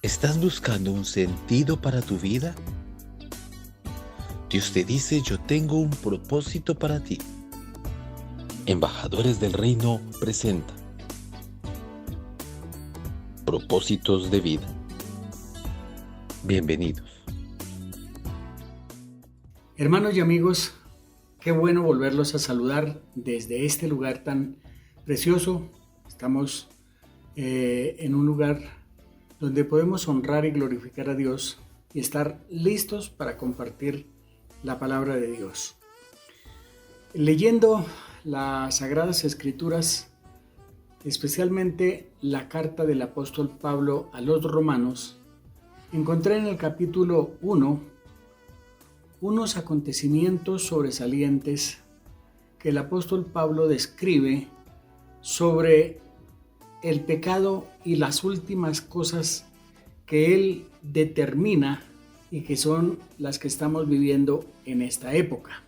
¿Estás buscando un sentido para tu vida? Dios te dice, yo tengo un propósito para ti. Embajadores del Reino presenta Propósitos de Vida. Bienvenidos. Hermanos y amigos, qué bueno volverlos a saludar desde este lugar tan precioso. Estamos en un lugar donde podemos honrar y glorificar a Dios y estar listos para compartir la palabra de Dios. Leyendo las Sagradas Escrituras, especialmente la carta del apóstol Pablo a los Romanos, encontré en el capítulo 1 unos acontecimientos sobresalientes que el apóstol Pablo describe sobre el pecado y las últimas cosas que él determina y que son las que estamos viviendo en esta época.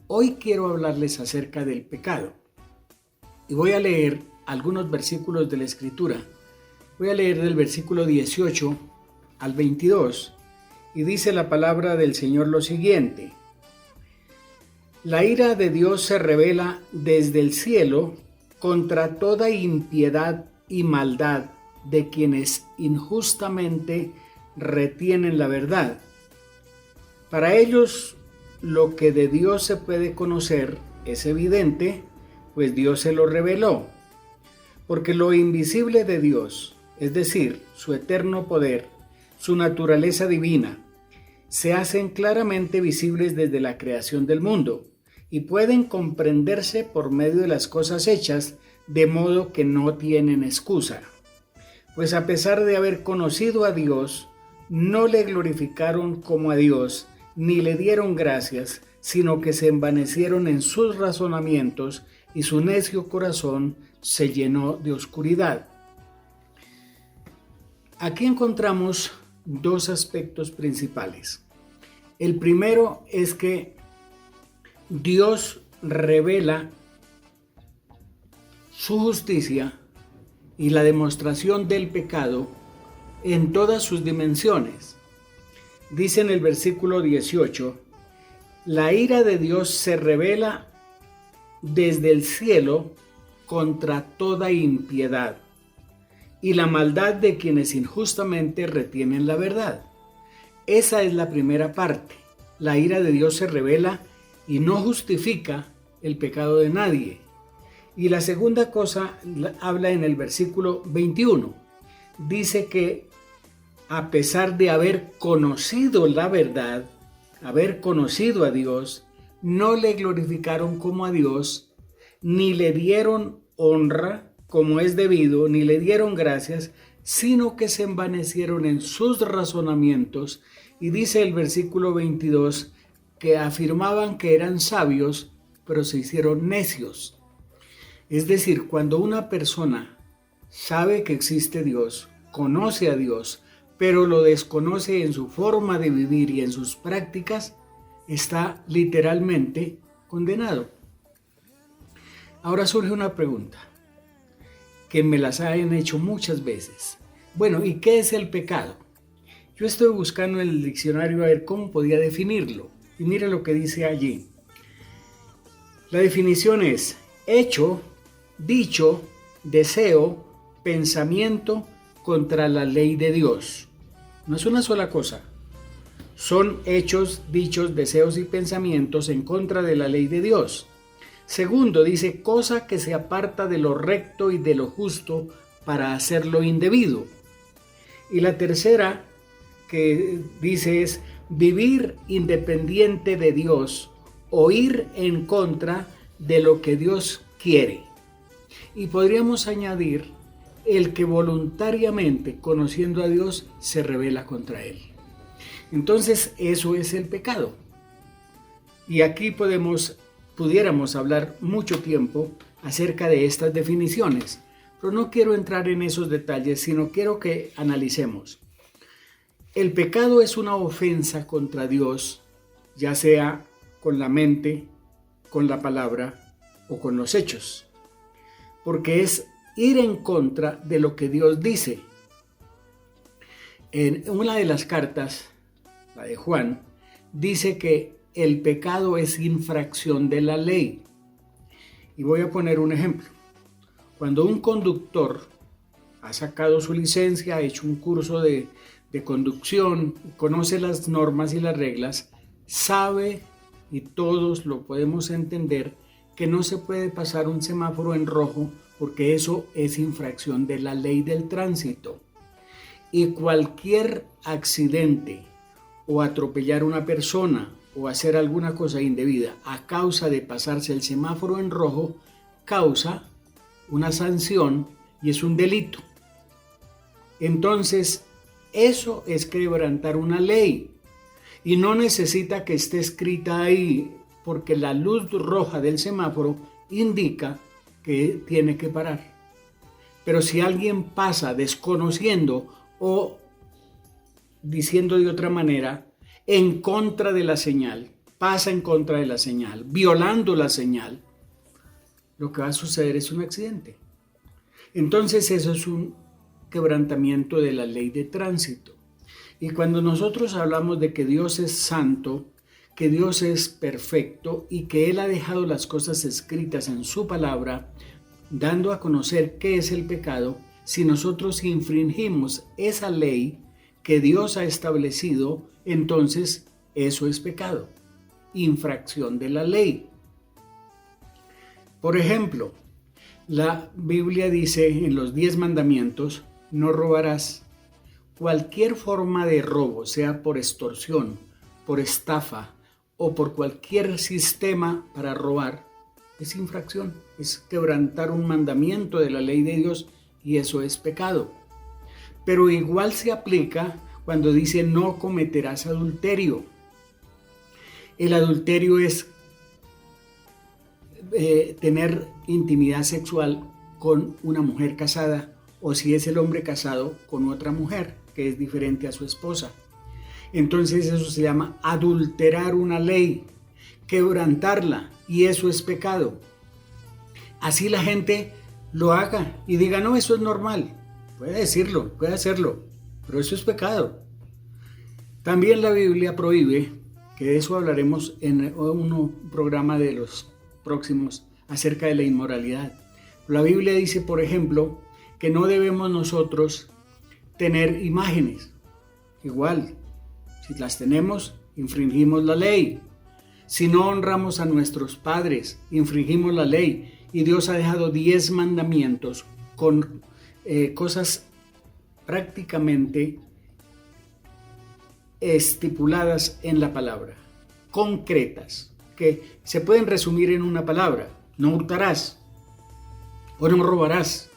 Hoy quiero hablarles acerca del pecado y voy a leer algunos versículos de la Escritura. Voy a leer del versículo 18 al 22 y dice la palabra del Señor lo siguiente: La ira de Dios se revela desde el cielo contra toda impiedad y maldad de quienes injustamente retienen la verdad. Para ellos lo que de Dios se puede conocer es evidente, pues Dios se lo reveló. Porque lo invisible de Dios, es decir, su eterno poder, su naturaleza divina, se hacen claramente visibles desde la creación del mundo y pueden comprenderse por medio de las cosas hechas, de modo que no tienen excusa. Pues a pesar de haber conocido a Dios, no le glorificaron como a Dios, ni le dieron gracias, sino que se envanecieron en sus razonamientos y su necio corazón se llenó de oscuridad. Aquí encontramos dos aspectos principales. El primero es que Dios revela su justicia y la demostración del pecado en todas sus dimensiones. Dice en el versículo 18, la ira de Dios se revela desde el cielo contra toda impiedad y la maldad de quienes injustamente retienen la verdad. Esa es la primera parte. La ira de Dios se revela y no justifica el pecado de nadie. Y la segunda cosa habla en el versículo 21. Dice que a pesar de haber conocido la verdad, haber conocido a Dios, no le glorificaron como a Dios, ni le dieron honra como es debido, ni le dieron gracias, sino que se envanecieron en sus razonamientos. Y dice el versículo 22 que afirmaban que eran sabios, pero se hicieron necios. Es decir, cuando una persona sabe que existe Dios, conoce a Dios, pero lo desconoce en su forma de vivir y en sus prácticas, está literalmente condenado. Ahora surge una pregunta que me las han hecho muchas veces. Bueno, ¿y qué es el pecado? Yo estoy buscando en el diccionario a ver cómo podía definirlo. Y mire lo que dice allí. La definición es hecho, dicho, deseo, pensamiento contra la ley de Dios. No es una sola cosa. Son hechos, dichos, deseos y pensamientos en contra de la ley de Dios. Segundo, dice cosa que se aparta de lo recto y de lo justo para hacer lo indebido. Y la tercera que dice es vivir independiente de Dios o ir en contra de lo que Dios quiere. Y podríamos añadir el que voluntariamente, conociendo a Dios, se rebela contra él. Entonces, eso es el pecado. Y aquí pudiéramos hablar mucho tiempo acerca de estas definiciones, pero no quiero entrar en esos detalles, sino quiero que analicemos. El pecado es una ofensa contra Dios, ya sea con la mente, con la palabra o con los hechos, porque es ir en contra de lo que Dios dice. En una de las cartas, la de Juan, dice que el pecado es infracción de la ley. Y voy a poner un ejemplo. Cuando un conductor ha sacado su licencia, ha hecho un curso de conducción, conoce las normas y las reglas, sabe, y todos lo podemos entender, que no se puede pasar un semáforo en rojo porque eso es infracción de la ley del tránsito. Y cualquier accidente o atropellar a una persona o hacer alguna cosa indebida a causa de pasarse el semáforo en rojo causa una sanción y es un delito. Entonces, eso es quebrantar una ley y no necesita que esté escrita ahí, porque la luz roja del semáforo indica que tiene que parar. Pero si alguien pasa desconociendo o diciendo de otra manera, en contra de la señal, pasa en contra de la señal, violando la señal, lo que va a suceder es un accidente. Entonces eso es un quebrantamiento de la ley de tránsito. Y cuando nosotros hablamos de que Dios es santo, que Dios es perfecto y que Él ha dejado las cosas escritas en su palabra, dando a conocer qué es el pecado, si nosotros infringimos esa ley que Dios ha establecido, entonces eso es pecado, infracción de la ley. Por ejemplo, la Biblia dice en los 10 mandamientos, no robarás. Cualquier forma de robo, sea por extorsión, por estafa o por cualquier sistema para robar, es infracción, es quebrantar un mandamiento de la ley de Dios y eso es pecado. Pero igual se aplica cuando dice no cometerás adulterio. El adulterio es tener intimidad sexual con una mujer casada o si es el hombre casado con otra mujer que es diferente a su esposa. Entonces eso se llama adulterar una ley, quebrantarla, y eso es pecado. Así la gente lo haga y diga, no, eso es normal. Puede decirlo, puede hacerlo, pero eso es pecado. También la Biblia prohíbe, que de eso hablaremos en un programa de los próximos acerca de la inmoralidad. La Biblia dice, por ejemplo, que no debemos nosotros tener imágenes. Igual, si las tenemos, infringimos la ley. Si no honramos a nuestros padres, infringimos la ley. Y Dios ha dejado 10 mandamientos con cosas prácticamente estipuladas en la palabra, concretas, que se pueden resumir en una palabra: no hurtarás o no robarás.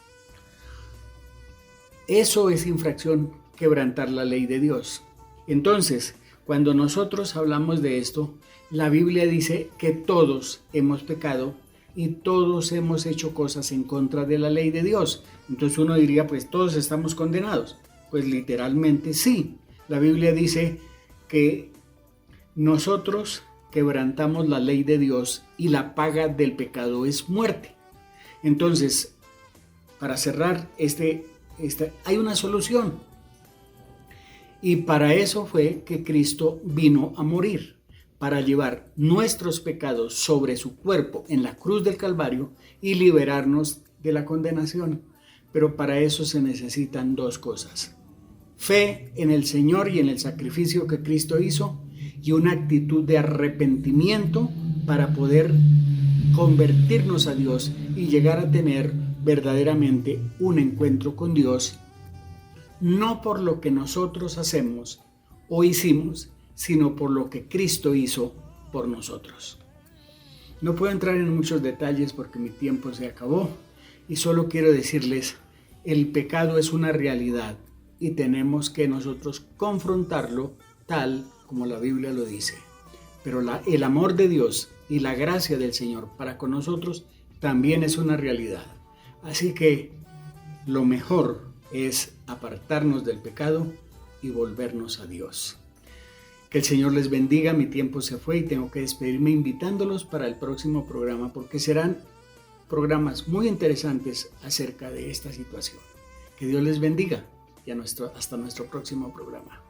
Eso es infracción, quebrantar la ley de Dios. Entonces, cuando nosotros hablamos de esto, la Biblia dice que todos hemos pecado y todos hemos hecho cosas en contra de la ley de Dios. Entonces uno diría, pues todos estamos condenados. Pues literalmente sí. La Biblia dice que nosotros quebrantamos la ley de Dios y la paga del pecado es muerte. Entonces, para cerrar hay una solución. Y para eso fue que Cristo vino a morir, para llevar nuestros pecados sobre su cuerpo en la cruz del Calvario y liberarnos de la condenación. Pero para eso se necesitan 2 cosas: fe en el Señor y en el sacrificio que Cristo hizo, y una actitud de arrepentimiento para poder convertirnos a Dios y llegar a tener verdaderamente un encuentro con Dios, no por lo que nosotros hacemos o hicimos, sino por lo que Cristo hizo por nosotros. No puedo entrar en muchos detalles porque mi tiempo se acabó y solo quiero decirles, el pecado es una realidad y tenemos que nosotros confrontarlo tal como la Biblia lo dice. Pero el amor de Dios y la gracia del Señor para con nosotros también es una realidad. Así que lo mejor es apartarnos del pecado y volvernos a Dios. Que el Señor les bendiga. Mi tiempo se fue y tengo que despedirme invitándolos para el próximo programa, porque serán programas muy interesantes acerca de esta situación. Que Dios les bendiga. y hasta nuestro próximo programa.